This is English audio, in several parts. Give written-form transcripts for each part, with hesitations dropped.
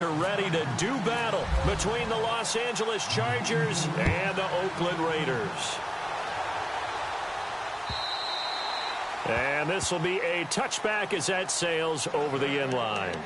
Ready to do battle between the Los Angeles Chargers and the Oakland Raiders. And this will be a touchback as that sails over the end line.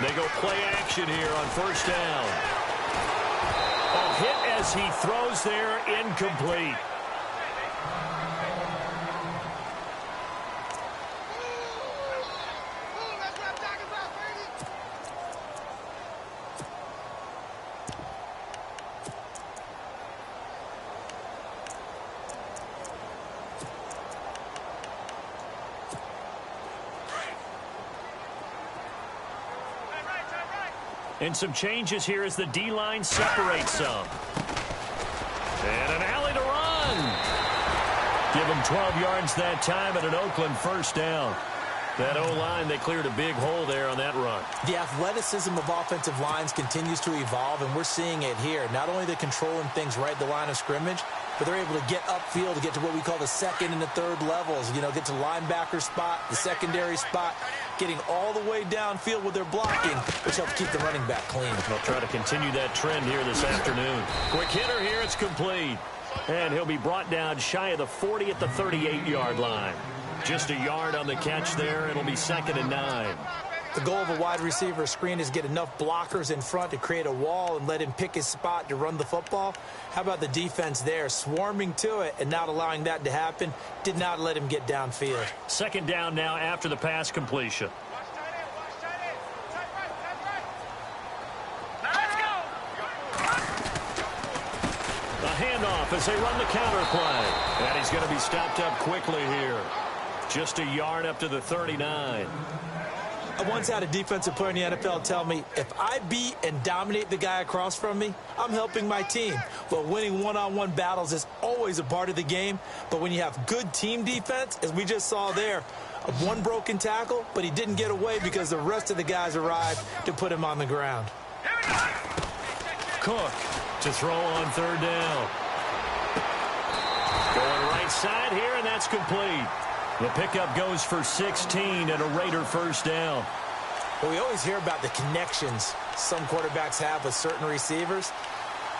They go play action here on first down. A hit as he throws there, incomplete. And some changes here as the D-line separates some. And an alley to run. Give him 12 yards that time and an Oakland first down. That O-line, they cleared a big hole there on that run. The athleticism of offensive lines continues to evolve, and we're seeing it here. Not only they're controlling things right at the line of scrimmage, but they're able to get upfield to get to what we call the second and the third levels. You know, get to linebacker spot, the secondary spot, getting all the way downfield with their blocking, which helps keep the running back clean. They'll try to continue that trend here this afternoon. Quick hitter here, it's complete. And he'll be brought down shy of the 40 at the 38-yard line. Just a yard on the catch there. It'll be 2nd and 9. The goal of a wide receiver screen is get enough blockers in front to create a wall and let him pick his spot to run the football. How about the defense there, swarming to it and not allowing that to happen? Did not let him get downfield. 2nd down now after the pass completion. The handoff as they run the counter play. And he's going to be stopped up quickly here. Just a yard up to the 39. I once had a defensive player in the NFL tell me, if I beat and dominate the guy across from me, I'm helping my team. Well, winning one-on-one battles is always a part of the game, but when you have good team defense, as we just saw there, one broken tackle, but he didn't get away because the rest of the guys arrived to put him on the ground. Cook to throw on 3rd down. Going right side here, and that's complete. The pickup goes for 16 and a Raider first down. Well, we always hear about the connections some quarterbacks have with certain receivers.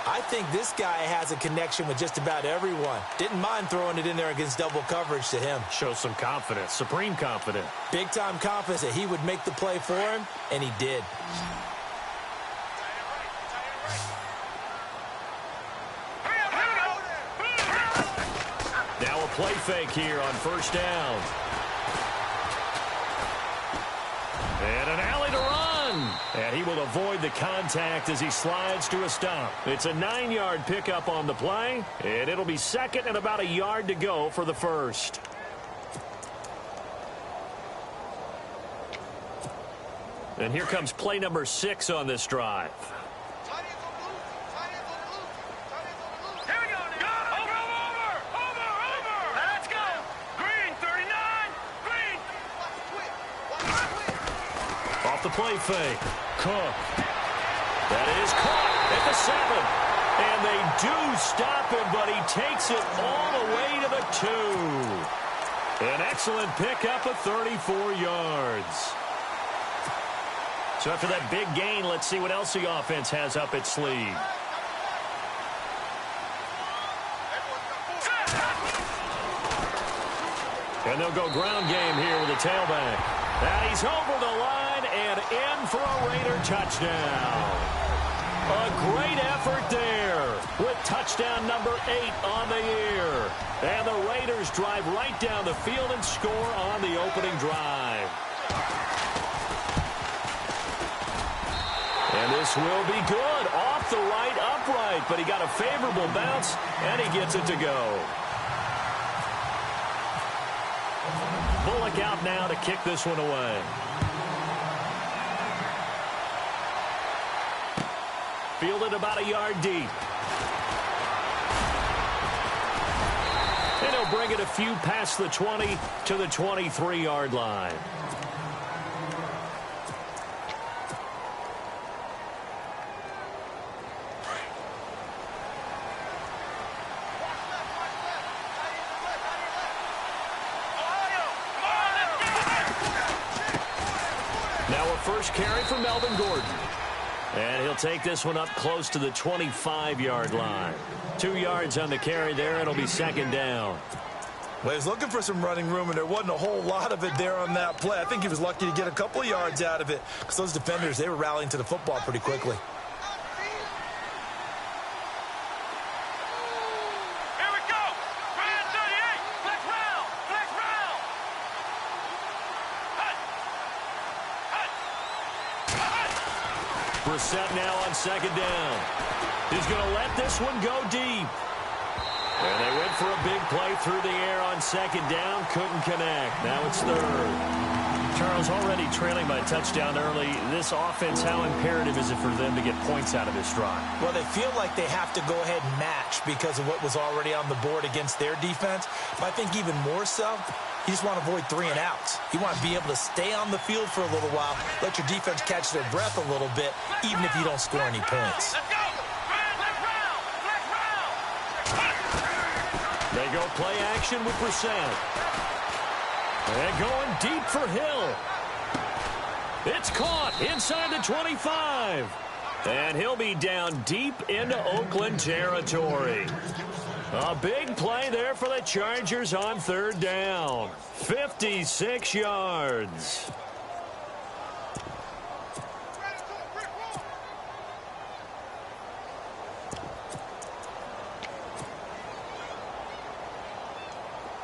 I think this guy has a connection with just about everyone. Didn't mind throwing it in there against double coverage to him. Shows some confidence, supreme confidence. Big-time confidence that he would make the play for him, and he did. Now a play fake here on first down. And an alley to run. And he will avoid the contact as he slides to a stop. It's a 9-yard pickup on the play. And it'll be 2nd and about a yard to go for the first. And here comes play number 6 on this drive. The play fake. Cook. That is caught at the 7. And they do stop him, but he takes it all the way to the 2. An excellent pickup of 34 yards. So after that big gain, let's see what else the offense has up its sleeve. And they'll go ground game here with a tailback. And he's over the line and in for a Raider touchdown. A great effort there with touchdown number 8 on the year. And the Raiders drive right down the field and score on the opening drive. And this will be good. Off the right upright, but he got a favorable bounce, and he gets it to go. Bullock out now to kick this one away. fielded about a yard deep. And he'll bring it a few past the 20 to the 23-yard line. Now a first carry for Melvin Gordon. And he'll take this one up close to the 25-yard line. 2 yards on the carry there. It'll be second down. Well, he was looking for some running room, and there wasn't a whole lot of it there on that play. I think he was lucky to get a couple of yards out of it because those defenders, they were rallying to the football pretty quickly. Here we go. Brand 38. Flex round. Flex round. Brissett now on second down. He's going to let this one go deep. And they went for a big play through the air on second down. Couldn't connect. Now it's third. Charles, already trailing by a touchdown early. This offense, how imperative is it for them to get points out of this drive? Well, they feel like they have to go ahead and match because of what was already on the board against their defense. But I think even more so, you just want to avoid 3 and outs. You want to be able to stay on the field for a little while, let your defense catch their breath a little bit, even if you don't score any points. Let's go. Brand, flex round. Flex round. They go play action with Brissett. And going deep for Hill. It's caught inside the 25. And he'll be down deep into Oakland territory. A big play there for the Chargers on third down. 56 yards.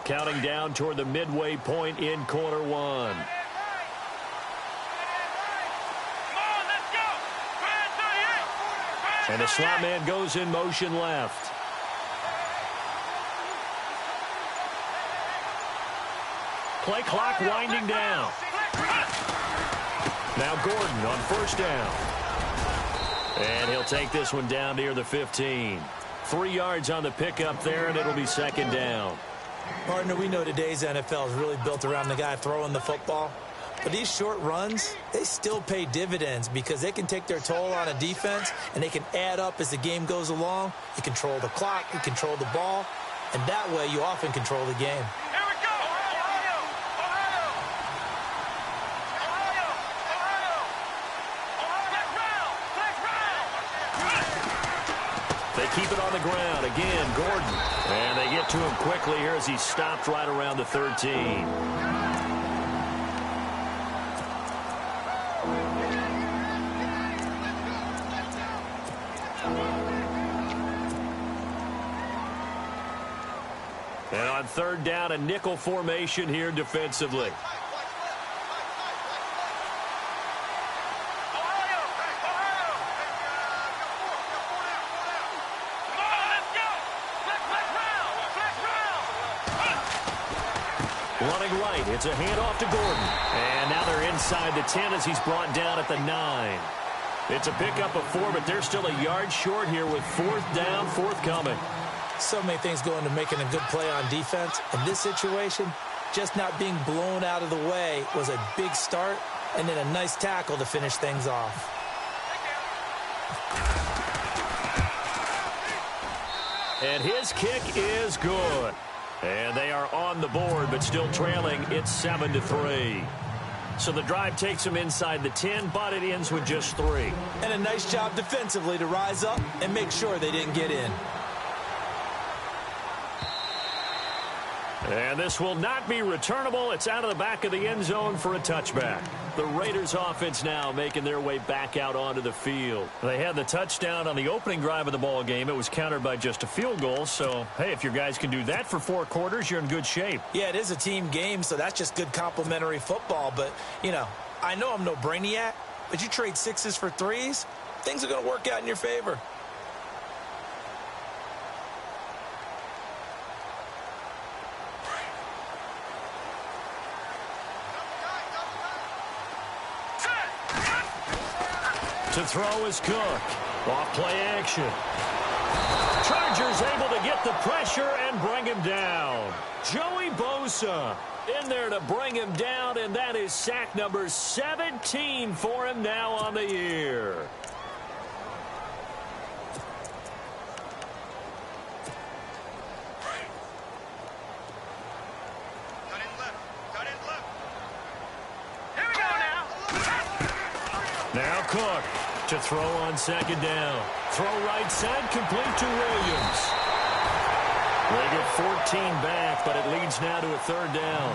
Counting down toward the midway point in quarter one. Come on, let's go. Brand 38. And the slot man goes in motion left. Play clock winding down. Now Gordon on first down. And he'll take this one down near the 15. 3 yards on the pickup there, and it'll be second down. Partner, we know today's NFL is really built around the guy throwing the football. But these short runs, they still pay dividends because they can take their toll on a defense, and they can add up as the game goes along. You control the clock, you control the ball, and that way you often control the game. Here we go. Ohio. Ohio. Ohio. Ohio. Ohio. Flex round. Flex round. They keep it on the ground. Again, Gordon. And they get to him quickly here as he stopped right around the 13. And on third down, a nickel formation here defensively. Running right, it's a handoff to Gordon. And now they're inside the 10 as he's brought down at the 9. It's a pickup of 4, but they're still a yard short here with fourth down forthcoming. So many things go into making a good play on defense. In this situation, just not being blown out of the way was a big start, and then a nice tackle to finish things off. And his kick is good. And they are on the board, but still trailing. It's 7-3. So the drive takes them inside the 10, but it ends with just 3. And a nice job defensively to rise up and make sure they didn't get in. And this will not be returnable. It's out of the back of the end zone for a touchback. The Raiders offense now making their way back out onto the field. They had the touchdown on the opening drive of the ball game. It was countered by just a field goal. So, hey, if your guys can do that for 4 quarters, you're in good shape. Yeah, it is a team game, so that's just good complimentary football. But, you know, I know I'm no brainiac, but you trade 6s for 3s, things are going to work out in your favor. To throw is Cook. Off play action. Chargers able to get the pressure and bring him down. Joey Bosa in there to bring him down, and that is sack number 17 for him now on the year. Now Cook to throw on second down. Throw right side, complete to Williams. They get 14 back, but it leads now to a third down.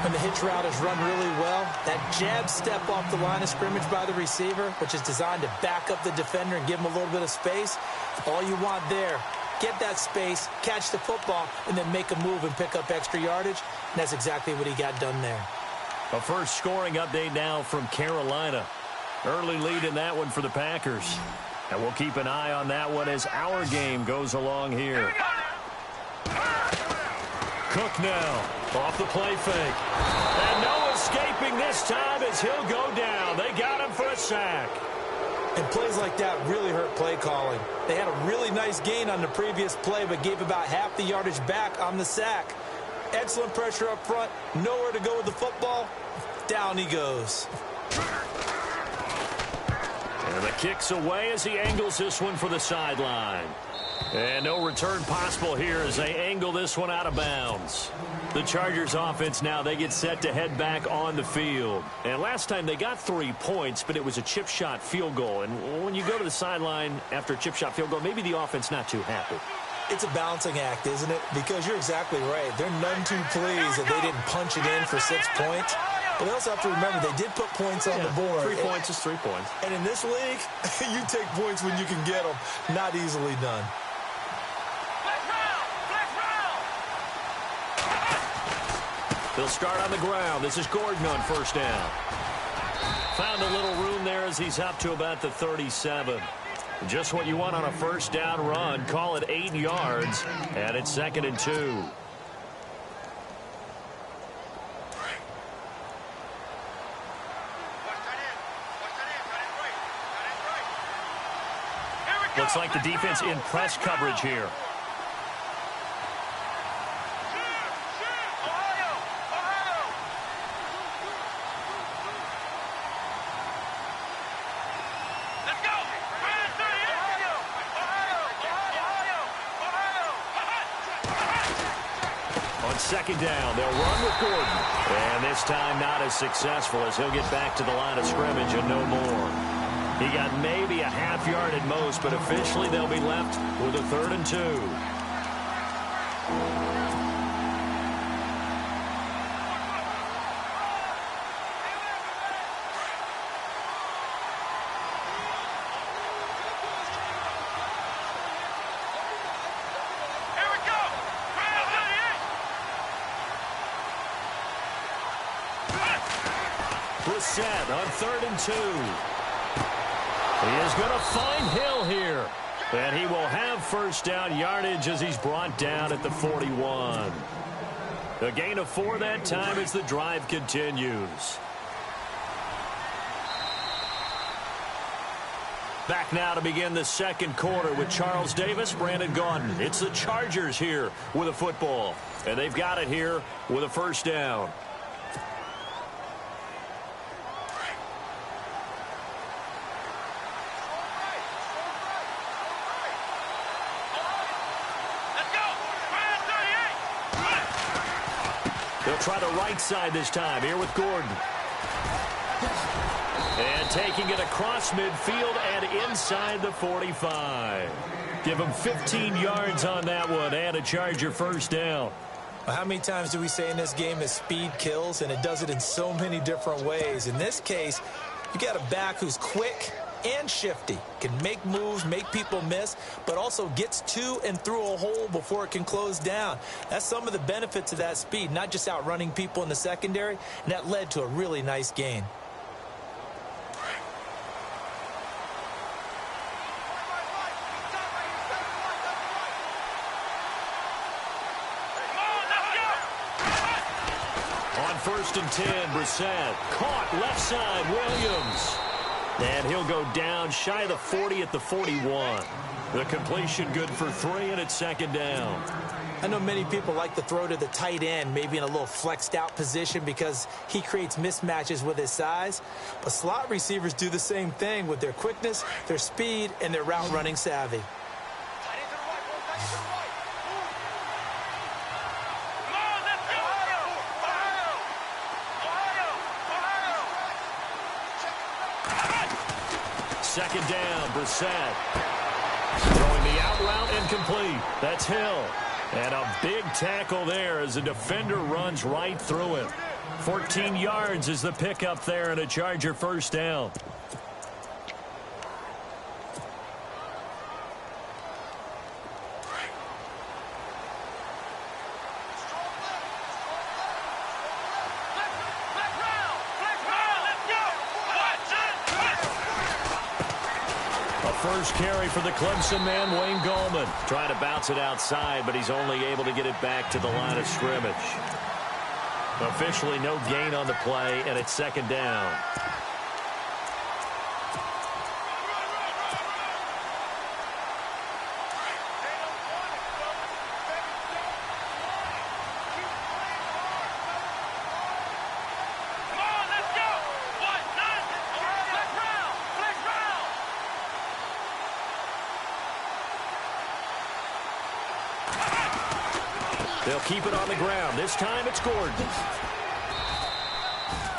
When the hitch route is run really well, that jab step off the line of scrimmage by the receiver, which is designed to back up the defender and give him a little bit of space, all you want there, get that space, catch the football, and then make a move and pick up extra yardage. And that's exactly what he got done there. A first scoring update now from Carolina. Early lead in that one for the Packers. And we'll keep an eye on that one as our game goes along here. Cook now off the play fake. And no escaping this time as he'll go down. They got him for a sack. And plays like that really hurt play calling. They had a really nice gain on the previous play, but gave about half the yardage back on the sack. Excellent pressure up front. Nowhere to go with the football. Down he goes. And the kick's away as he angles this one for the sideline. And no return possible here as they angle this one out of bounds. The Chargers offense now, they get set to head back on the field. And last time they got 3 points, but it was a chip shot field goal. And when you go to the sideline after a chip shot field goal, maybe the offense not too happy. It's a balancing act, isn't it? Because you're exactly right. They're none too pleased that they didn't punch it in for 6 points. But they also have to remember they did put points on the board. 3 points is 3 points. And in this league, you take points when you can get them. Not easily done. They'll start on the ground. This is Gordon on first down. Found a little room there as he's up to about the 37. Just what you want on a first down run. Call it 8 yards, and it's 2nd and 2. Looks like the defense in press coverage here. On second down, they'll run with Gordon. And this time not as successful as he'll get back to the line of scrimmage and no more. He got maybe a half yard at most, but officially they'll be left with a 3rd and 2. Here we go! Brissett on 3rd and 2. He is going to find Hill here. And he will have first down yardage as he's brought down at the 41. A gain of 4 that time as the drive continues. Back now to begin the second quarter with Charles Davis, Brandon Gaudin. It's the Chargers here with a football. And they've got it here with a first down. They'll try the right side this time here with Gordon. And taking it across midfield and inside the 45. Give him 15 yards on that one and a Charger first down. Well, how many times do we say in this game that speed kills, and it does it in so many different ways? In this case, you got a back who's quick and shifty, can make moves, make people miss, but also gets to and through a hole before it can close down. That's some of the benefits of that speed, not just outrunning people in the secondary, and that led to a really nice gain. On 1st and 10, Brissett caught left side, Williams. And he'll go down shy of the 40 at the 41. The completion good for 3, and it's second down. I know many people like to throw to the tight end, maybe in a little flexed out position because he creates mismatches with his size. But slot receivers do the same thing with their quickness, their speed, and their route running savvy. Second down, Brissett. Throwing the out route incomplete. That's Hill. And a big tackle there as the defender runs right through him. 14 yards is the pickup there and a Charger first down. First carry for the Clemson man, Wayne Gallman. Trying to bounce it outside, but he's only able to get it back to the line of scrimmage. Officially no gain on the play, and it's second down. They'll keep it on the ground. This time it's Gordon.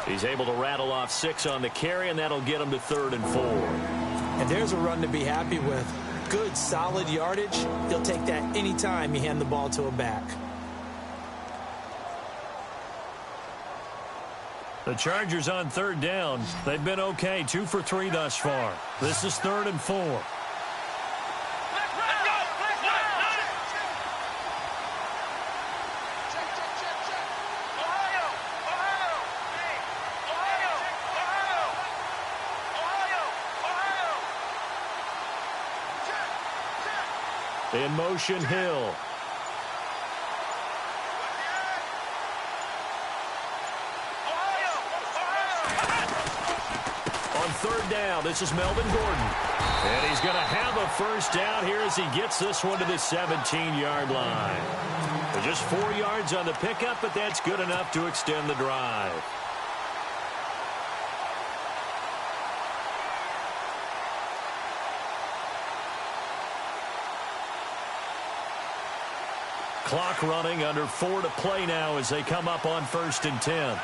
He's able to rattle off 6 on the carry, and that'll get him to 3rd and 4. And there's a run to be happy with. Good, solid yardage. He'll take that anytime you hand the ball to a back. The Chargers on 3rd down. They've been okay, 2 for 3 thus far. This is 3rd and 4. In motion, Hill. On 3rd down, this is Melvin Gordon. And he's going to have a first down here as he gets this one to the 17-yard line. Just 4 yards on the pickup, but that's good enough to extend the drive. Clock running, under 4 to play now as they come up on 1st and 10. Here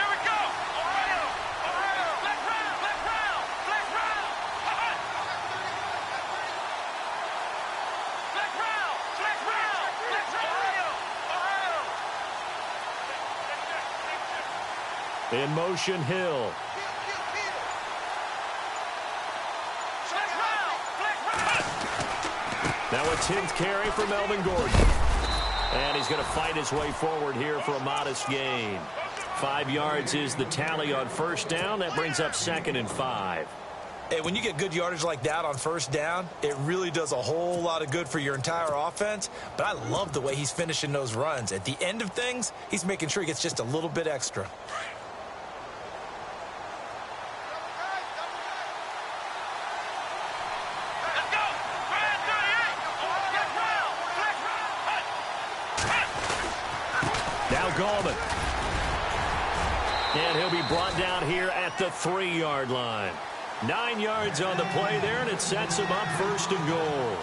we go. Ohio. Flex round. Flex round. Ohio. In motion, Hill. Now a 10th carry for Melvin Gordon. And he's going to fight his way forward here for a modest gain. 5 yards is the tally on 1st down. That brings up 2nd and 5. Hey, when you get good yardage like that on 1st down, it really does a whole lot of good for your entire offense. But I love the way he's finishing those runs. At the end of things, he's making sure he gets just a little bit extra. Gallman. And he'll be brought down here at the 3-yard line. 9 yards on the play there, and it sets him up 1st and goal.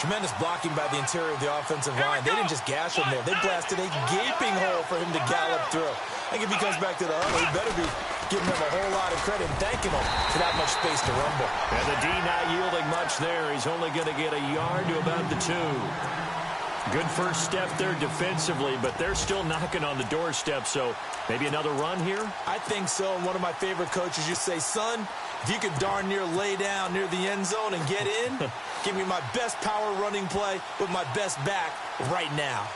Tremendous blocking by the interior of the offensive line. They didn't just gash him there. They blasted a gaping hole for him to gallop through. I think if he comes back to the huddle, he better be giving him a whole lot of credit and thanking him for that much space to rumble. And the D not yielding much there. He's only going to get a yard to about the 2. Good first step there defensively, but they're still knocking on the doorstep, so maybe another run here? I think so. And one of my favorite coaches used to say, son, if you could darn near lay down near the end zone and get in, give me my best power running play with my best back right now.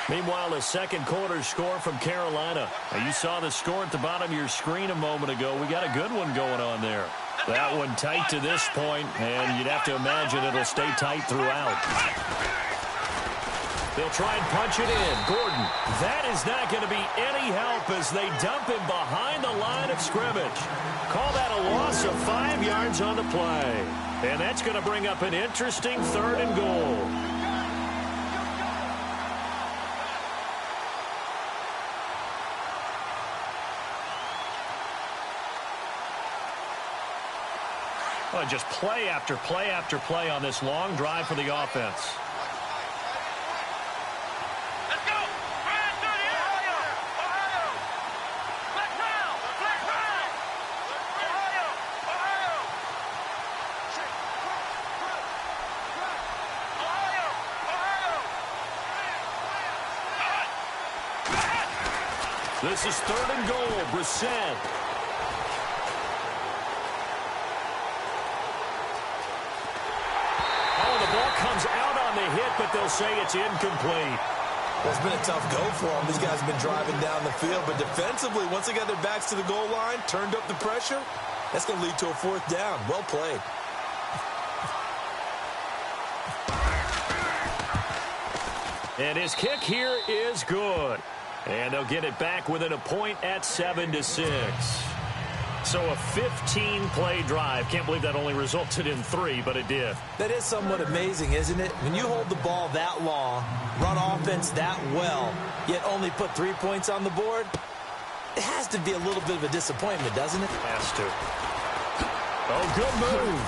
Meanwhile, a second quarter score from Carolina. Now, you saw the score at the bottom of your screen a moment ago. We got a good one going on there. That one tight to this point, and you'd have to imagine it'll stay tight throughout. They'll try and punch it in. Gordon. That is not going to be any help as they dump him behind the line of scrimmage. Call that a loss of 5 yards on the play. And that's going to bring up an interesting 3rd and goal. Well, just play after play after play on this long drive for the offense. Let's go! Brand 38! Ohio! Ohio! Flex round! Flex round! Ohio! Ohio! Ohio! Ohio! This is 3rd and goal. Brissett. Comes out on the hit, but they'll say it's incomplete. Well, it's been a tough go for them. These guys have been driving down the field, but defensively, once they got their backs to the goal line, turned up the pressure, that's going to lead to a 4th down. Well played. And his kick here is good. And they'll get it back within a point at 7-6. So a 15-play drive. Can't believe that only resulted in 3, but it did. That is somewhat amazing, isn't it? When you hold the ball that long, run offense that well, yet only put 3 points on the board, it has to be a little bit of a disappointment, doesn't it? Has to. Oh, good move.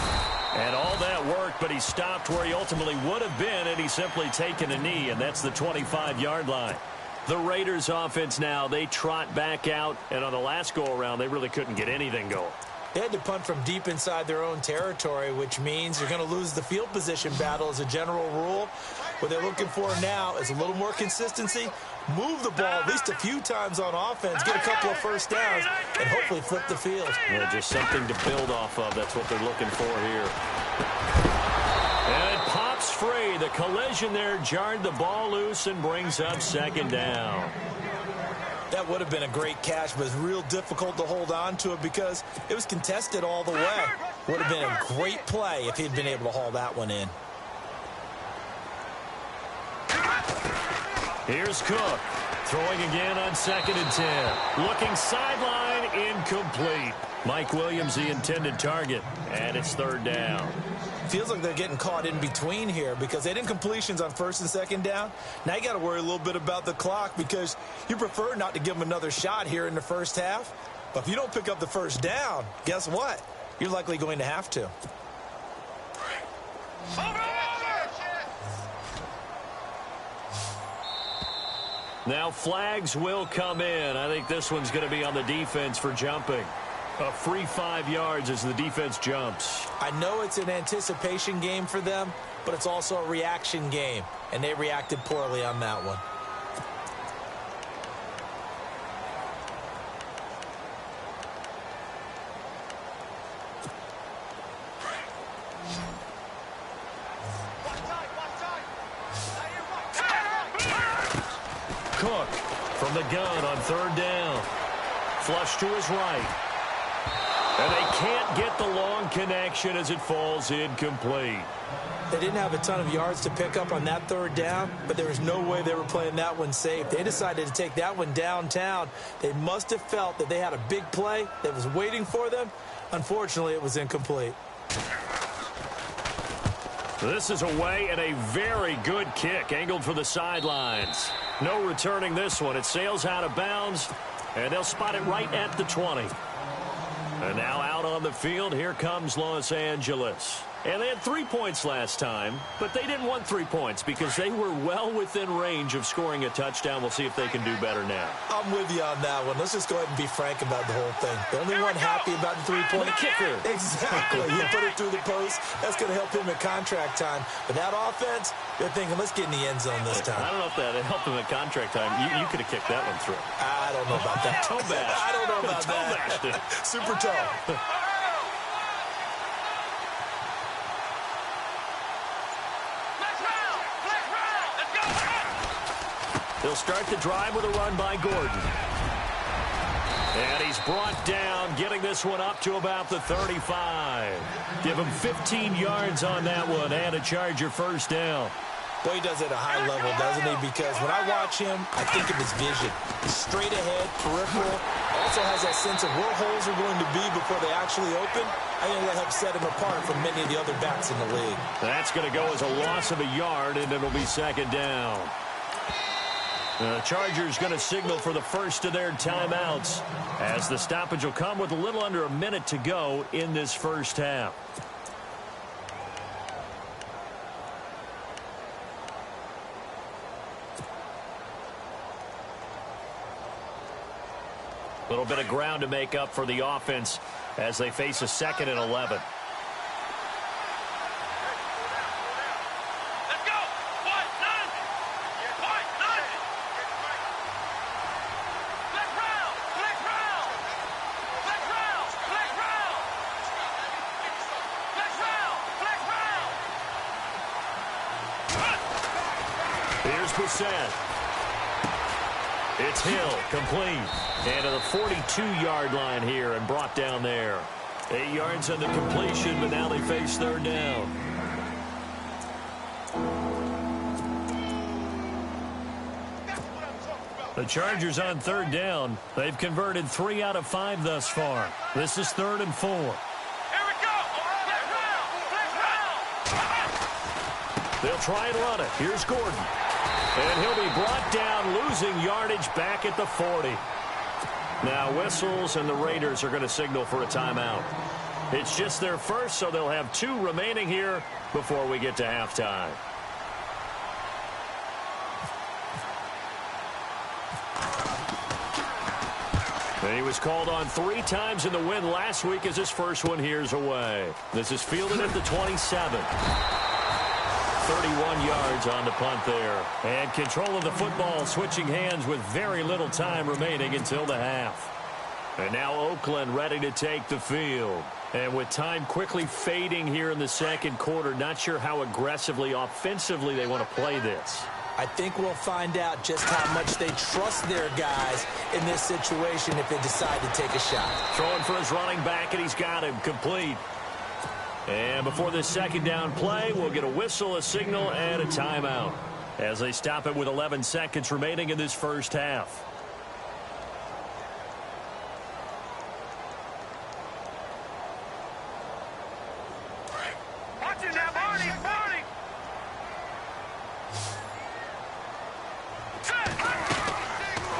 And all that work, but he stopped where he ultimately would have been, and he's simply taken a knee, and that's the 25-yard line. The Raiders offense now, they trot back out, and on the last go-around, they really couldn't get anything going. They had to punt from deep inside their own territory, which means you're going to lose the field position battle as a general rule. What they're looking for now is a little more consistency, move the ball at least a few times on offense, get a couple of first downs, and hopefully flip the field. Yeah, just something to build off of. That's what they're looking for here. And it pops free. The collision there jarred the ball loose and brings up 2nd down. That would have been a great catch, but it's real difficult to hold on to it because it was contested all the way. Would have been a great play if he'd been able to haul that one in. Here's Cook. Throwing again on 2nd and 10. Looking sideline, incomplete. Mike Williams, the intended target, and it's 3rd down. Feels like they're getting caught in between here because they did incompletions on 1st and 2nd down. Now you got to worry a little bit about the clock because you prefer not to give them another shot here in the first half. But if you don't pick up the 1st down, guess what? You're likely going to have to. Now flags will come in. I think this one's going to be on the defense for jumping. A free 5 yards as the defense jumps. I know it's an anticipation game for them, but it's also a reaction game, and they reacted poorly on that one. Cook from the gun on 3rd down. Flush to his right. And they can't get the long connection as it falls incomplete. They didn't have a ton of yards to pick up on that 3rd down, but there was no way they were playing that one safe. They decided to take that one downtown. They must have felt that they had a big play that was waiting for them. Unfortunately, it was incomplete. This is away and a very good kick angled for the sidelines. No returning this one. It sails out of bounds, and they'll spot it right at the 20. And now out on the field, here comes Los Angeles. And they had 3 points last time, but they didn't want 3 points because they were well within range of scoring a touchdown. We'll see if they can do better now. I'm with you on that one. Let's just go ahead and be frank about the whole thing. The only one happy about the 3-point kicker. Exactly. You put it through the post. That's going to help him at contract time. But that offense, they're thinking, let's get in the end zone this time. I don't know if that helped him at contract time. You could have kicked that one through. I don't know about that. Toe bash. I don't know about toe that. bashed it. Super toe. They'll start the drive with a run by Gordon. And he's brought down, getting this one up to about the 35. Give him 15 yards on that one and a Charger 1st down. Boy, he does it at a high level, doesn't he? Because when I watch him, I think of his vision. Straight ahead, peripheral. Also has that sense of where holes are going to be before they actually open. I think that helps set him apart from many of the other backs in the league. That's going to go as a loss of a yard, and it'll be second down. The Chargers going to signal for the first of their timeouts, as the stoppage will come with a little under a minute to go in this first half. A little bit of ground to make up for the offense as they face a 2nd and 11. Let's go. White, nine. White, nine. Flex round. Flex round. Flex round. Flex round. Flex round. Flex round. Here's Brissett. It's Hill, complete. And to the 42-yard line here and brought down there. 8 yards on the completion, but now they face third down. The Chargers on third down. They've converted 3 out of 5 thus far. This is 3rd and 4. Here we go. Flex round. Flex round. They'll try and run it. Here's Gordon. And he'll be brought down, losing yardage back at the 40. Now whistles, and the Raiders are going to signal for a timeout. It's just their first, so they'll have 2 remaining here before we get to halftime. And he was called on 3 times in the win last week as his first one here's away. This is fielded at the 27. 31 yards on the punt there. And control of the football switching hands with very little time remaining until the half. And now Oakland ready to take the field. And with time quickly fading here in the second quarter, not sure how aggressively, offensively they want to play this. I think we'll find out just how much they trust their guys in this situation if they decide to take a shot. Throwing for his running back, and he's got him complete. And before this second down play, we'll get a whistle, a signal, and a timeout as they stop it with 11 seconds remaining in this first half. Watch it now, Barney. Barney.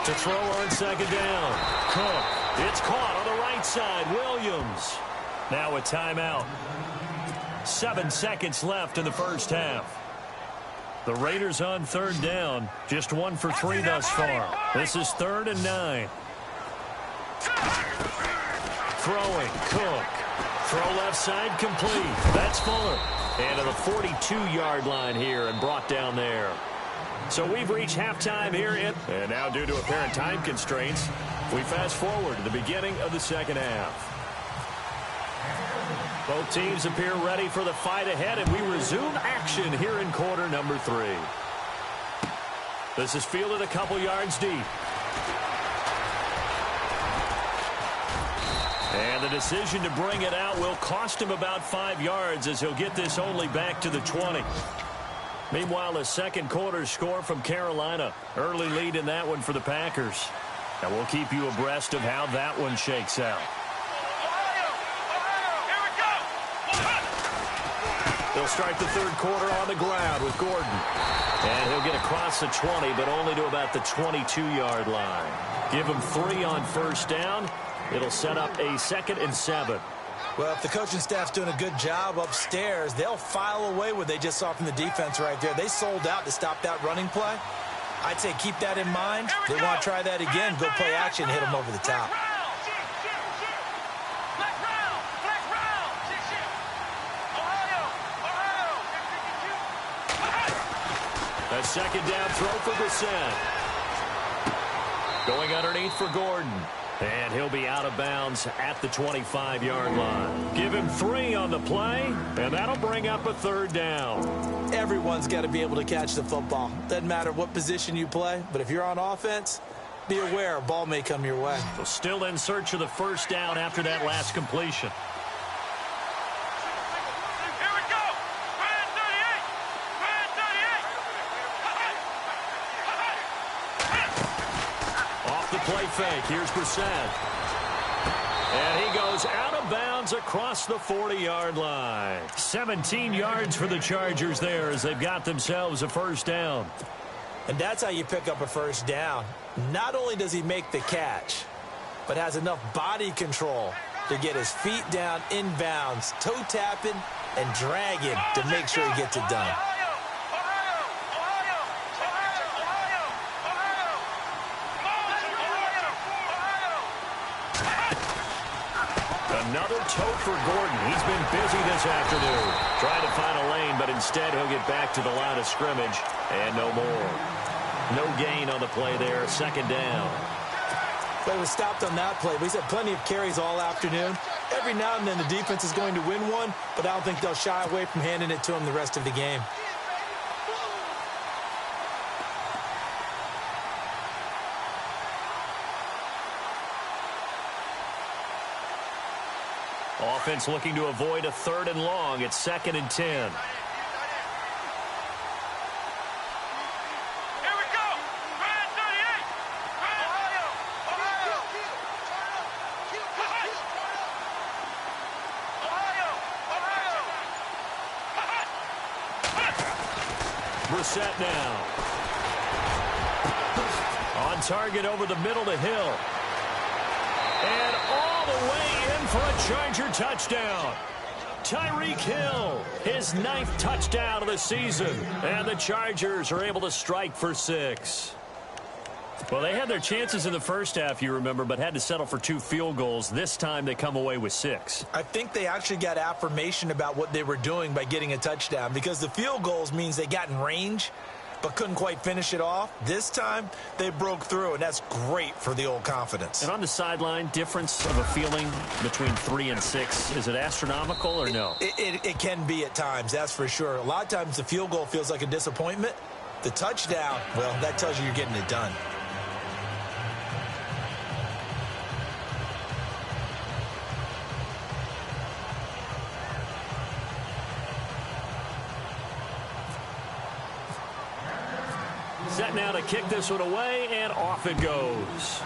To throw on second down. Cook. It's caught on the right side. Williams. Now a timeout. 7 seconds left in the first half. The Raiders on third down. Just 1 for 3 thus far. This is 3rd and 9. Throwing. Cook. Throw left side complete. That's Fuller. And to the 42-yard line here and brought down there. So we've reached halftime here. And now due to apparent time constraints, we fast forward to the beginning of the second half. Both teams appear ready for the fight ahead, and we resume action here in quarter number 3. This is fielded a couple yards deep. And the decision to bring it out will cost him about 5 yards as he'll get this only back to the 20. Meanwhile, a second quarter score from Carolina. Early lead in that one for the Packers. And we'll keep you abreast of how that one shakes out. They'll start the third quarter on the ground with Gordon. And he'll get across the 20, but only to about the 22-yard line. Give him 3 on first down. It'll set up a 2nd and 7. Well, if the coaching staff's doing a good job upstairs, they'll file away what they just saw from the defense right there. They sold out to stop that running play. I'd say keep that in mind. They want to try that again, go play action, hit them over the top. A second down throw for Brissett. Going underneath for Gordon. And he'll be out of bounds at the 25-yard line. Give him 3 on the play, and that'll bring up a 3rd down. Everyone's got to be able to catch the football. Doesn't matter what position you play, but if you're on offense, be aware a ball may come your way. So still in search of the first down after that last completion. Here we go. Brand 38. Brand 38. fake. Here's Brissett. And he goes out of bounds across the 40-yard line. 17 yards for the Chargers there as they've got themselves a first down. And that's how you pick up a first down. Not only does he make the catch, but has enough body control to get his feet down inbounds, toe tapping, and dragging to make sure he gets it done. Another tote for Gordon. He's been busy this afternoon. Trying to find a lane, but instead he'll get back to the line of scrimmage. And no more. No gain on the play there. Second down. Play was stopped on that play, but he's had plenty of carries all afternoon. Every now and then the defense is going to win one, but I don't think they'll shy away from handing it to him the rest of the game. Offense looking to avoid a 3rd and long. It's 2nd and 10. Here we go. Brand 38. Ohio. Ohio. Ohio. Brissett now. On target over the middle to Hill. And all the way in for a Charger touchdown. Tyreek Hill, his 9th touchdown of the season. And the Chargers are able to strike for 6. Well, they had their chances in the first half, you remember, but had to settle for 2 field goals. This time they come away with 6. I think they actually got affirmation about what they were doing by getting a touchdown, because the field goals means they got in range but couldn't quite finish it off. This time, they broke through, and that's great for the old confidence. And on the sideline, difference of a feeling between 3 and 6, is it astronomical or no? It can be at times, that's for sure. A lot of times the field goal feels like a disappointment. The touchdown, well, that tells you you're getting it done. Set now to kick this one away, and off it goes.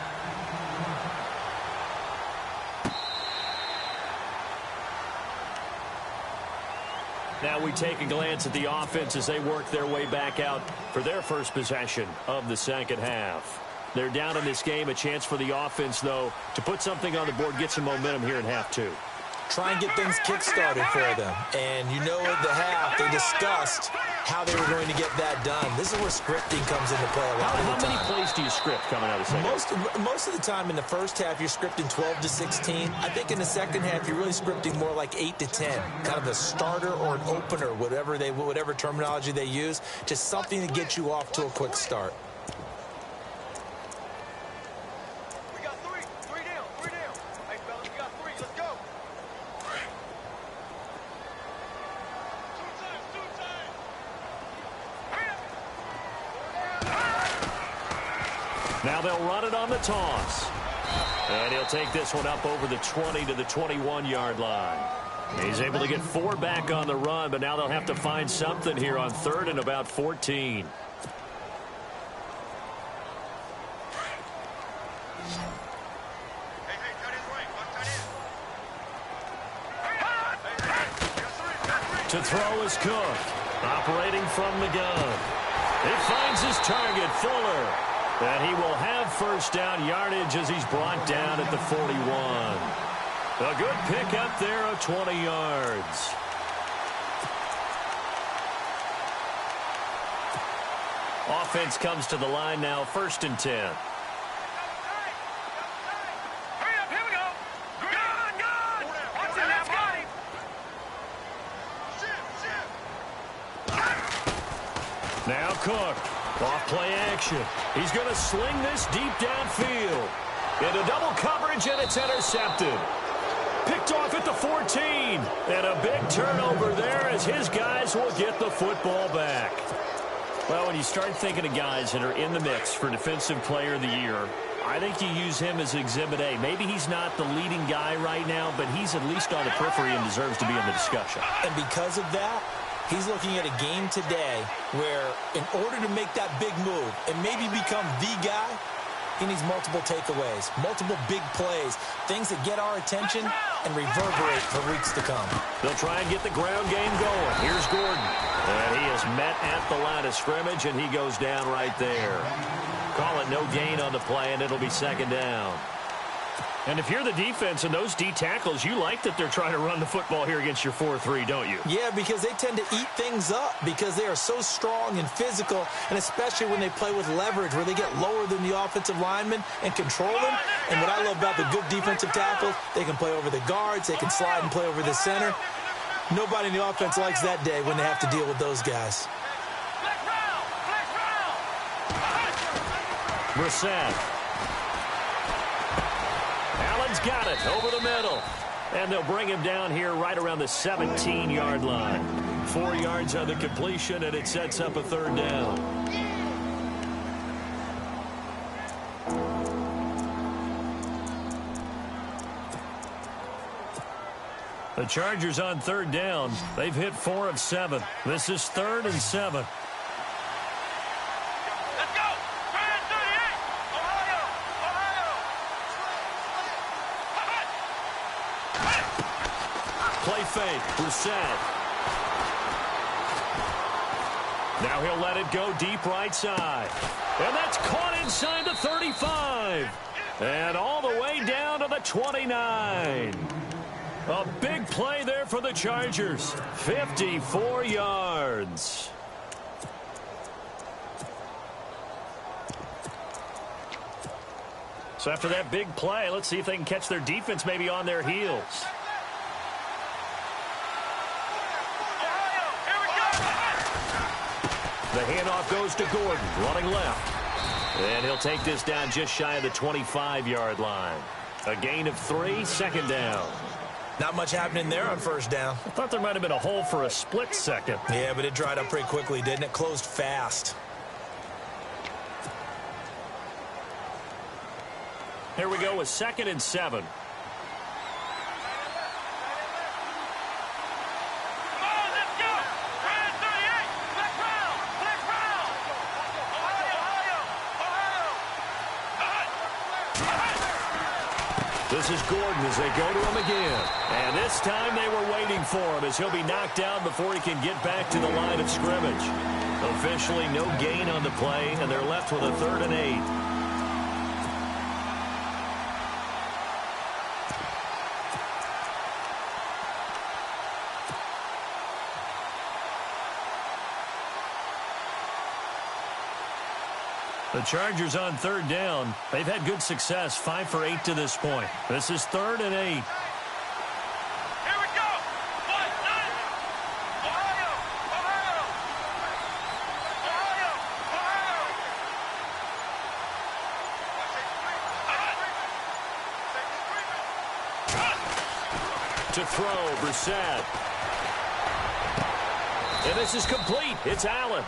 Now we take a glance at the offense as they work their way back out for their first possession of the second half. They're down in this game. A chance for the offense, though, to put something on the board, get some momentum here in half 2. Try and get things kick-started for them. And you know at the half, they discussed how they were going to get that done. This is where scripting comes into play a lot of the time. How many plays do you script coming out of the second? Most of the time in the first half, you're scripting 12 to 16. I think in the second half, you're really scripting more like 8 to 10. Kind of a starter or an opener, whatever terminology they use. Just something to get you off to a quick start. We got 3. 3 down. 3 down. Hey, fellas, we got 3. Let's go. Now they'll run it on the toss. And he'll take this one up over the 20 to the 21-yard line. He's able to get 4 back on the run, but now they'll have to find something here on 3rd and about 14. To throw is Cook. Operating from the gun. He finds his target, Fuller. And he will have first down yardage as he's brought down at the 41. A good pickup there of 20 yards. Offense comes to the line now, 1st and 10. Hurry up, here we go. Good. Watch that, let's go. Now Cook. Off play action. He's going to sling this deep downfield. Into double coverage, and it's intercepted. Picked off at the 14. And a big turnover there as his guys will get the football back. Well, when you start thinking of guys that are in the mix for Defensive Player of the Year, I think you use him as Exhibit A. Maybe he's not the leading guy right now, but he's at least on the periphery and deserves to be in the discussion. And because of that, he's looking at a game today where in order to make that big move and maybe become the guy, He needs multiple takeaways, multiple big plays, things that get our attention and reverberate for weeks to come. They'll try and get the ground game going. Here's Gordon. And he is met at the line of scrimmage, and he goes down right there. Call it no gain on the play, and it'll be second down. And if you're the defense and those D tackles, you like that they're trying to run the football here against your 4-3, don't you? Yeah, because they tend to eat things up because they are so strong and physical, and especially when they play with leverage where they get lower than the offensive linemen and control them. And what I love about the good defensive tackles, they can play over the guards, they can slide and play over the center. Nobody in the offense likes that day when they have to deal with those guys. Brissett. Allen's got it over the middle. And they'll bring him down here right around the 17-yard line. 4 yards on the completion, and it sets up a third down. The Chargers on third down. They've hit 4 of 7. This is 3rd and 7. Let's go! Grand 38! Ohio! Ohio! Play fake. Brissett. Now he'll let it go deep right side. And that's caught inside the 35. And all the way down to the 29. A big play there for the Chargers. 54 yards. So after that big play, let's see if they can catch their defense maybe on their heels. The handoff goes to Gordon, running left. And he'll take this down just shy of the 25-yard line. A gain of 3, second down. Not much happening there on first down. I thought there might have been a hole for a split second. Yeah, but it dried up pretty quickly, didn't it? Closed fast. Here we go with 2nd and 7. This is Gordon as they go to him again. And this time they were waiting for him as he'll be knocked down before he can get back to the line of scrimmage. Officially no gain on the play, and they're left with a 3rd and 8. The Chargers on third down. They've had good success, 5 for 8 to this point. This is 3rd and 8. Here we go! 1, 9. Ohio! Ohio! Ohio! Ohio! To throw, Brissett. And this is complete. It's Allen.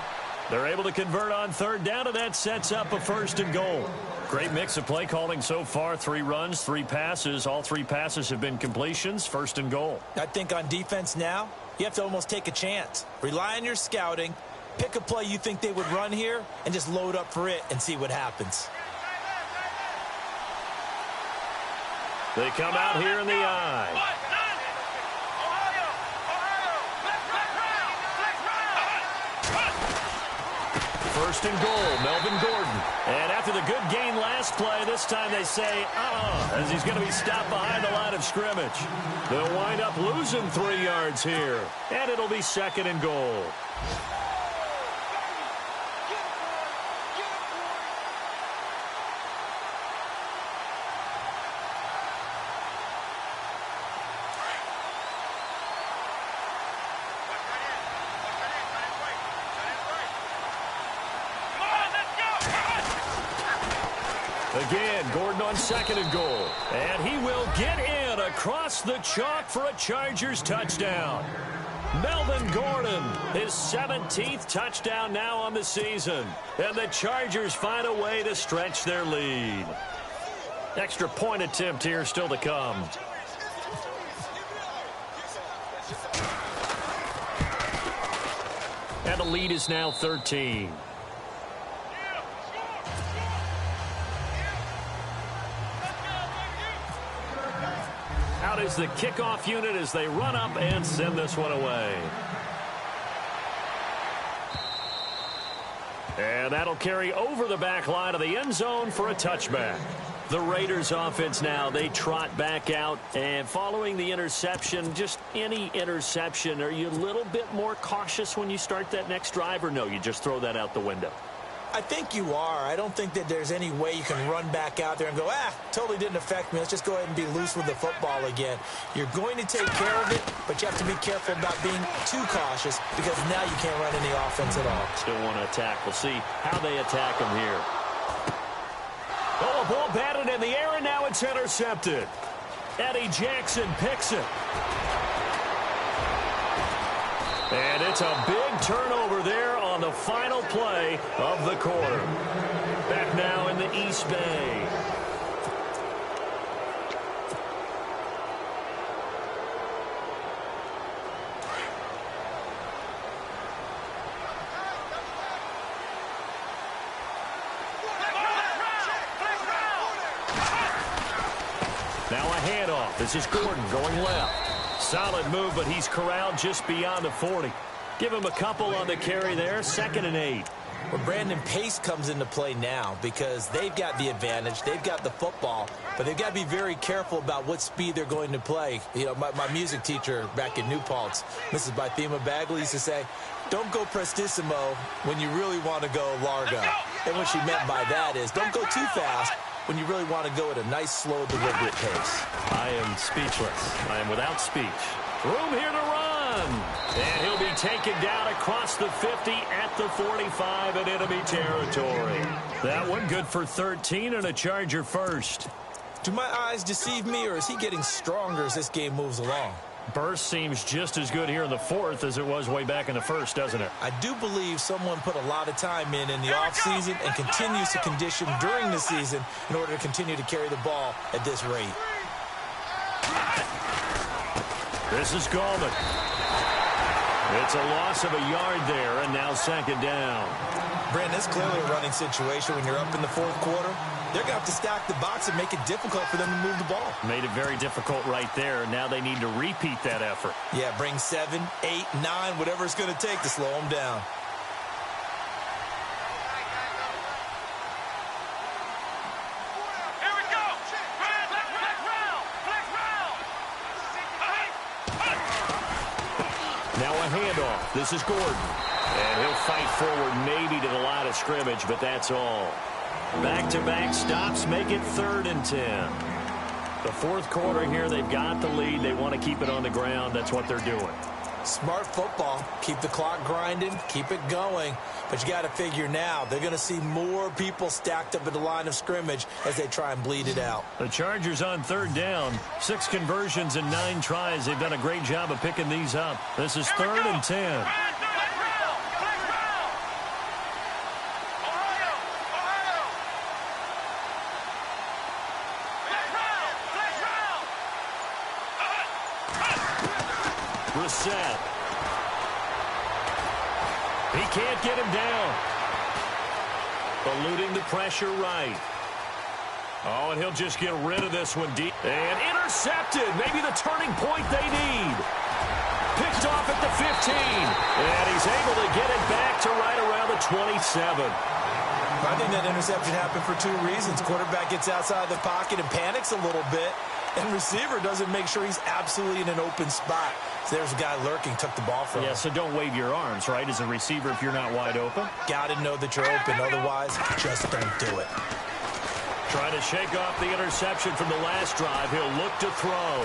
They're able to convert on third down, and that sets up a 1st and goal. Great mix of play calling so far. 3 runs, 3 passes. All 3 passes have been completions. 1st and goal. I think on defense now, you have to almost take a chance. Rely on your scouting. Pick a play you think they would run here, and just load up for it and see what happens. They come out here in the eye. 1st and goal, Melvin Gordon. And after the good gain last play, this time they say, as he's going to be stopped behind the line of scrimmage. They'll wind up losing 3 yards here. And it'll be 2nd and goal. Again, Gordon on 2nd and goal. And he will get in across the chalk for a Chargers touchdown. Melvin Gordon, his 17th touchdown now on the season. And the Chargers find a way to stretch their lead. Extra point attempt here still to come. And the lead is now 13. out is the kickoff unit as they run up and send this one away. And that'll carry over the back line of the end zone for a touchback. The Raiders offense now, they trot back out, and following the interception, just any interception, are you a little bit more cautious when you start that next drive, or no, you just throw that out the window? I think you are. I don't think that there's any way you can run back out there and go, totally didn't affect me. Let's just go ahead and be loose with the football again. You're going to take care of it, but you have to be careful about being too cautious because now you can't run any offense at all. Still want to attack. We'll see how they attack him here. Oh, a ball batted in the air, and now it's intercepted. Eddie Jackson picks it. And it's a big turnover there on the final play of the quarter. Back now in the East Bay. Now a handoff. This is Gordon going left. Solid move, but he's corralled just beyond the 40. Give him a couple on the carry there. 2nd and 8. Well, Brandon, pace comes into play now because they've got the advantage. They've got the football, but they've got to be very careful about what speed they're going to play. You know, my music teacher back in New Paltz, Mrs. Bythema Bagley, used to say, don't go prestissimo when you really want to go largo. And what she meant by that is don't go too fast when you really want to go at a nice, slow, deliberate pace. I am speechless. I am without speech. Room here to run. And he'll be taken down across the 50 at the 45 in enemy territory. That one good for 13 and a Charger first. Do my eyes deceive me, or is he getting stronger as this game moves along? Burst seems just as good here in the 4th as it was way back in the 1st, doesn't it? I do believe someone put a lot of time in the offseason and continues to condition during the season in order to continue to carry the ball at this rate. This is Gallman. It's a loss of a yard there, and now 2nd down. Brandon, it's clearly a running situation when you're up in the 4th quarter. They're going to have to stack the box and make it difficult for them to move the ball. Made it very difficult right there. Now they need to repeat that effort. Yeah, bring 7, 8, 9, whatever it's going to take to slow them down. Here we go. Flex round. Now a handoff. This is Gordon. And he'll fight forward maybe to the line of scrimmage, but that's all. Back-to-back stops make it 3rd and 10. The 4th quarter here, they've got the lead. They want to keep it on the ground. That's what they're doing. Smart football. Keep the clock grinding. Keep it going. But you got to figure now, they're going to see more people stacked up at the line of scrimmage as they try and bleed it out. The Chargers on 3rd down. 6 conversions and 9 tries. They've done a great job of picking these up. This is 3rd and 10. Set. He can't get him down. Eluding the pressure right. Oh, and he'll just get rid of this one deep. And intercepted. Maybe the turning point they need. Picked off at the 15. And he's able to get it back to right around the 27. I think that interception happened for 2 reasons. Quarterback gets outside the pocket and panics a little bit. And receiver doesn't make sure he's absolutely in an open spot. So there's a guy lurking, took the ball from him. Yeah, so don't wave your arms, right, as a receiver if you're not wide open. Got to know that you're open. Otherwise, just don't do it. Trying to shake off the interception from the last drive. He'll look to throw.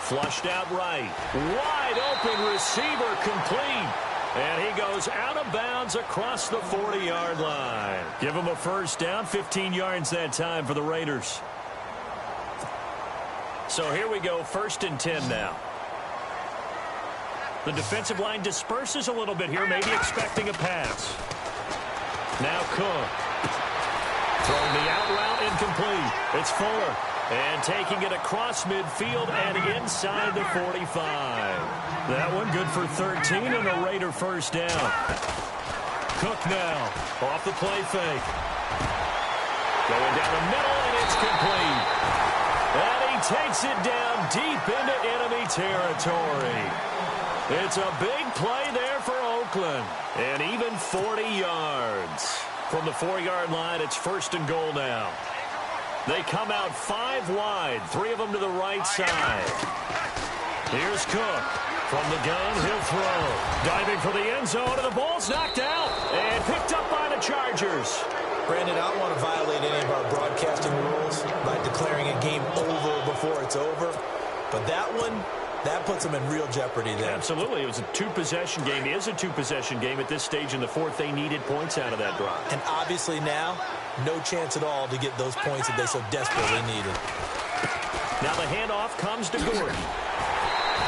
Flushed out right. Wide open receiver complete. And he goes out of bounds across the 40-yard line. Give him a 1st down, 15 yards that time for the Raiders. So here we go, 1st and 10 now. The defensive line disperses a little bit here, maybe expecting a pass. Now Cook. Throwing the out route incomplete. It's Fuller. And taking it across midfield and inside the 45. That one good for 13 and a Raider 1st down. Cook now off the play fake. Going down the middle, and it's complete. And he takes it down deep into enemy territory. It's a big play there for Oakland. And even 40 yards. From the 4-yard line, it's 1st and goal now. They come out 5 wide, 3 of them to the right side. Here's Cook. From the gun, he'll throw. Diving for the end zone, and the ball's knocked out. And picked up by the Chargers. Brandon, I don't want to violate any of our broadcasting rules by declaring a game over before it's over. But that one, that puts them in real jeopardy there. Absolutely. It was a 2-possession game. It is a 2-possession game at this stage in the 4th. They needed points out of that drive. And obviously now, no chance at all to get those points that they so desperately needed. Now the handoff comes to Gordon.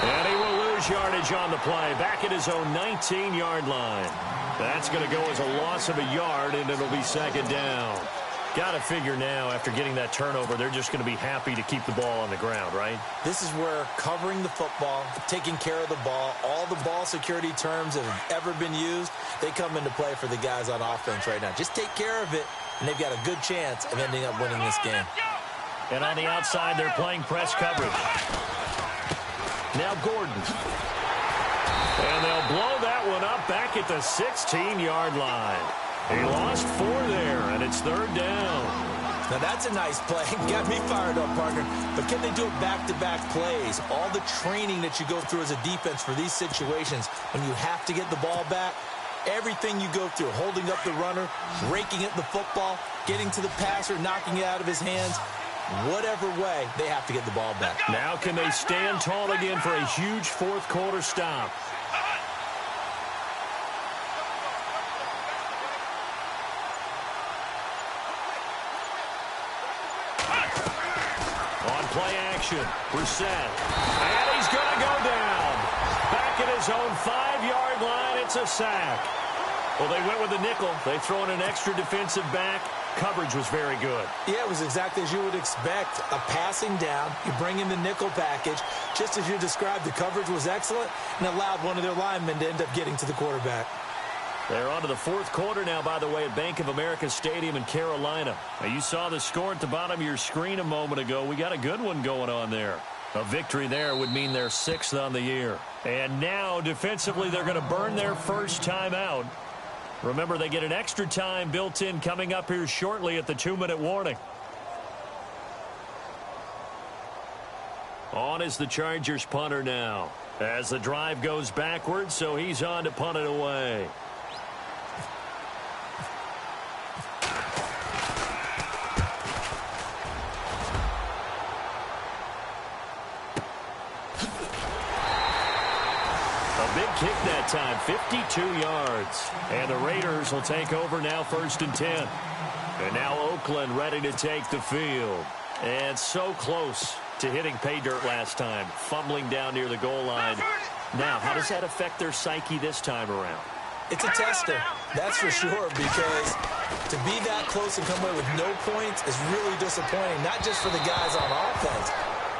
And he will lose yardage on the play. Back at his own 19-yard line. That's going to go as a loss of a yard, and it'll be 2nd down. Got to figure now, after getting that turnover, they're just going to be happy to keep the ball on the ground, right? This is where covering the football, taking care of the ball, all the ball security terms that have ever been used, they come into play for the guys on offense right now. Just take care of it, and they've got a good chance of ending up winning this game. And on the outside, they're playing press coverage. Now Gordon. And they'll blow that one up back at the 16-yard line. He lost 4 there, and it's 3rd down. Now that's a nice play. Got me fired up, partner. But can they do it back-to-back plays? All the training that you go through as a defense for these situations, when you have to get the ball back, everything you go through, holding up the runner, raking at the football, getting to the passer, knocking it out of his hands, whatever way, they have to get the ball back. Now can they stand tall again for a huge 4th quarter stop? On play action, Brissett. And he's going to go down. Back at his own 5-yard line, it's a sack. Well, they went with a nickel. They throw in an extra defensive back. Coverage was very good. Yeah, it was exactly as you would expect. A passing down, you bring in the nickel package. Just as you described, the coverage was excellent and allowed one of their linemen to end up getting to the quarterback. They're on to the 4th quarter now, by the way, at Bank of America Stadium in Carolina. Now, you saw the score at the bottom of your screen a moment ago. We got a good one going on there. A victory there would mean they're 6th on the year. And now, defensively, they're going to burn their first time out. Remember, they get an extra time built in coming up here shortly at the 2-minute warning. On is the Chargers punter now. As the drive goes backwards, so he's on to punt it away. Kick that time, 52 yards. And the Raiders will take over now, 1st and 10. And now Oakland ready to take the field. And so close to hitting pay dirt last time, fumbling down near the goal line. Now, how does that affect their psyche this time around? It's a tester, that's for sure, because to be that close and come away with no points is really disappointing, not just for the guys on offense,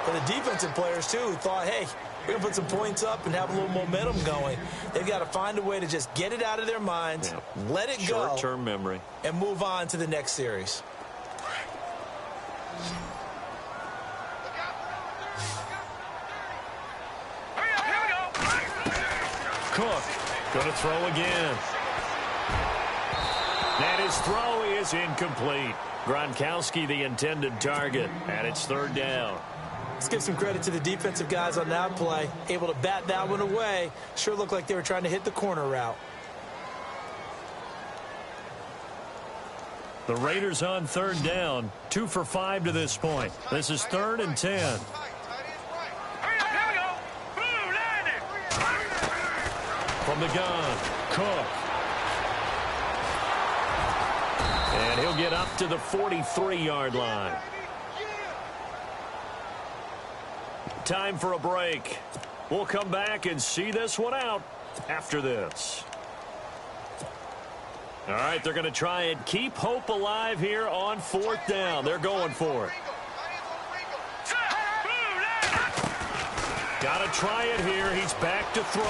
but the defensive players, too, who thought, hey, we're going to put some points up and have a little momentum going. They've got to find a way to just get it out of their minds, let it go. Short-term memory. And move on to the next series. Cook going to throw again. And his throw is incomplete. Gronkowski the intended target, and it's 3rd down. Let's give some credit to the defensive guys on that play. Able to bat that one away. Sure looked like they were trying to hit the corner route. The Raiders on 3rd down. 2 for 5 to this point. This is 3rd and 10. From the gun, Cook. And he'll get up to the 43-yard line. Time for a break. We'll come back and see this one out after this. All right, they're going to try and keep hope alive here on 4th down. They're going for it. Got to try it here. He's back to throw.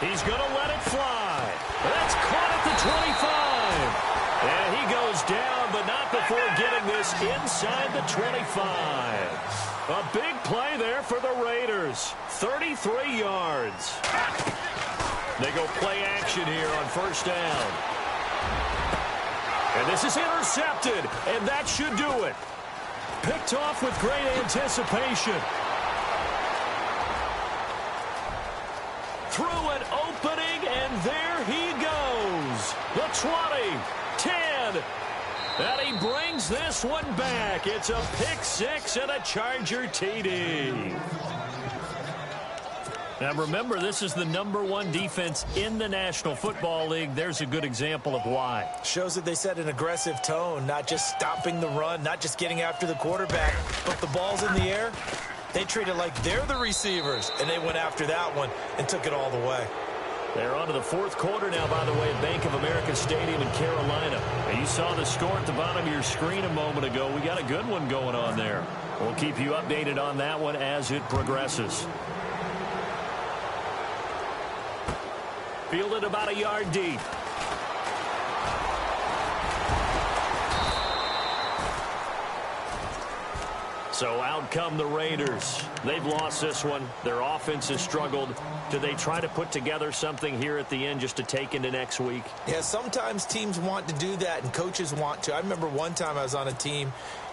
He's going to let it fly. That's caught at the 25. And he goes down, but not before getting this inside the 25. A big play there for the Raiders. 33 yards. They go play action here on first down. And this is intercepted, and that should do it. Picked off with great anticipation. Through an opening, and there he goes. The 20, 10, and he brings this one back. It's a pick six and a Charger TD. Now remember, this is the #1 defense in the National Football League. There's a good example of why. Shows that they set an aggressive tone, not just stopping the run, not just getting after the quarterback, but the ball's in the air. They treat it like they're the receivers, and they went after that one and took it all the way. They're on to the fourth quarter now, by the way, at Bank of America Stadium in Carolina. And you saw the score at the bottom of your screen a moment ago. We got a good one going on there. We'll keep you updated on that one as it progresses. Fielded about a yard deep. So out come the Raiders. They've lost this one. Their offense has struggled. Do they try to put together something here at the end just to take into next week? Yeah, sometimes teams want to do that and coaches want to. I remember one time I was on a team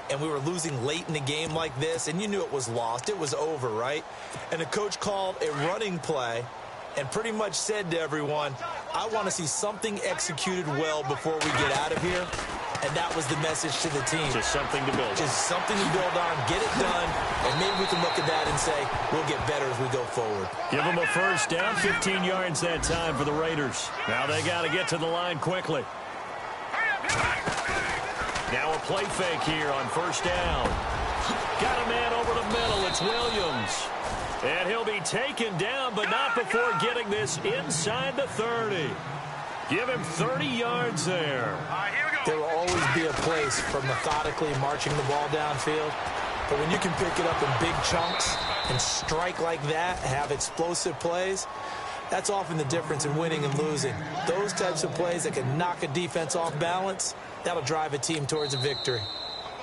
and we were losing late in the game like this, and you knew it was lost. It was over, right? And the coach called a running play and pretty much said to everyone, I want to see something executed well before we get out of here. And that was the message to the team. Just something to build on. Just something to build on, get it done, and maybe we can look at that and say, we'll get better as we go forward. Give them a first down, 15 yards that time for the Raiders. Now they got to get to the line quickly. Now a play fake here on first down. Got a man over the middle. It's Williams. And he'll be taken down, but not before getting this inside the 30. Give him 30 yards there. There will always be a place for methodically marching the ball downfield. But when you can pick it up in big chunks and strike like that, have explosive plays, that's often the difference in winning and losing. Those types of plays that can knock a defense off balance, that'll drive a team towards a victory.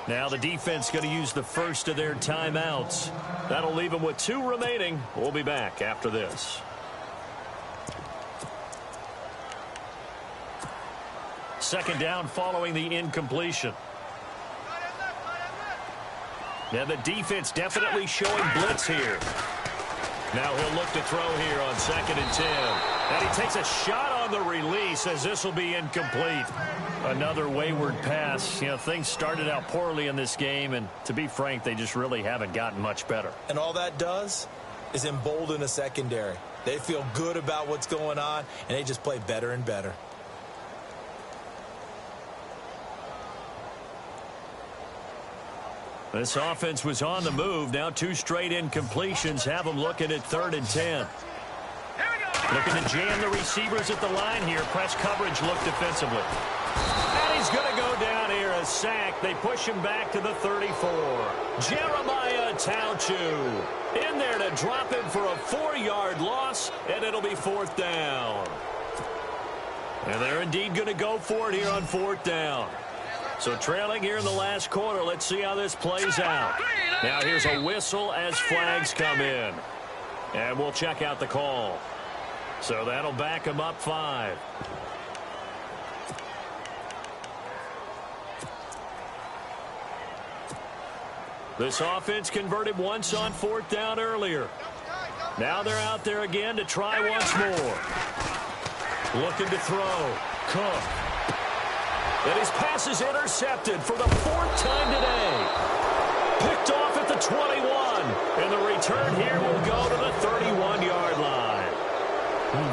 Now the defense going to use the first of their timeouts. That'll leave them with 2 remaining. We'll be back after this. Second down following the incompletion. Now the defense definitely showing blitz here. Now he'll look to throw here on 2nd and 10. And he takes a shot on the release as this will be incomplete. Another wayward pass. You know, things started out poorly in this game, and to be frank, they just really haven't gotten much better. And all that does is embolden a secondary. They feel good about what's going on, and they just play better and better. This offense was on the move. Now 2 straight incompletions have them looking at 3rd and 10. Looking to jam the receivers at the line here. Press coverage look defensively. And he's going to go down here, a sack. They push him back to the 34. Jeremiah Tauchu in there to drop him for a 4-yard loss, and it'll be 4th down. And they're indeed going to go for it here on 4th down. So trailing here in the last quarter. Let's see how this plays out. Now here's a whistle as flags come in. And we'll check out the call. So that'll back them up 5. This offense converted once on 4th down earlier. Now they're out there again to try once more. Looking to throw. Cook. And his pass is intercepted for the 4th time today. Picked off at the 21. And the return here will go to the 31-yard line.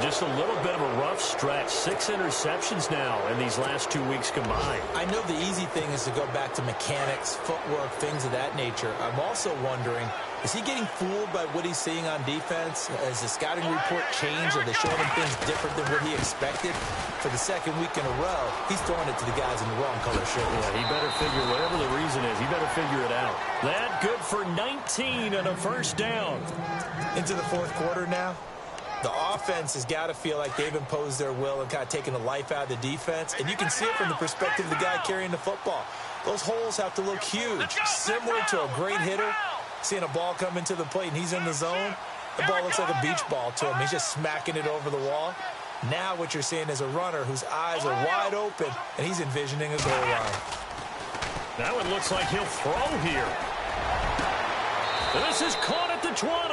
Just a little bit of a rough stretch. 6 interceptions now in these last 2 weeks combined. I know the easy thing is to go back to mechanics, footwork, things of that nature. I'm also wondering, is he getting fooled by what he's seeing on defense? Has the scouting report changed? Are they showing him things different than what he expected? For the 2nd week in a row, he's throwing it to the guys in the wrong color shirts. Yeah, he better figure, whatever the reason is, he better figure it out. That good for 19 and a first down. Into the 4th quarter now. The offense has got to feel like they've imposed their will and kind of taken the life out of the defense. And you can see it from the perspective of the guy carrying the football. Those holes have to look huge, similar to a great hitter seeing a ball come into the plate and he's in the zone, the ball looks like a beach ball to him. He's just smacking it over the wall. Now what you're seeing is a runner whose eyes are wide open, and he's envisioning a goal line. Now it looks like he'll throw here. This is caught at the 20.